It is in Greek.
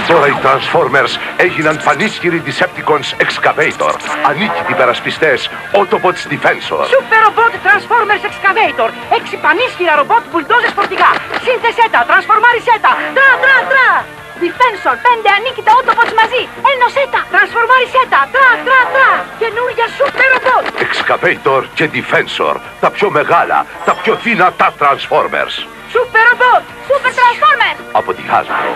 Τώρα οι Transformers έγιναν πανίσχυροι Decepticons Excavator, ανίκητοι περασπιστές Autobots Defensor. Super Robot Transformers Excavator, 6 πανίσχυρα ρομπότ μπουλντόζες φορτηγά. Σύνθεσέ τα, τρανσφορμάρισέ τα, τρα! Defensor, 5 ανίκητα Autobots μαζί, ένωσέ τα, τρανσφορμάρισέ τα, τρα! Καινούρια Super Robot. Excavator και Defensor, τα πιο μεγάλα, τα πιο δυνατά Transformers. Super Robot, Super Transformers. Από τη Hasbro.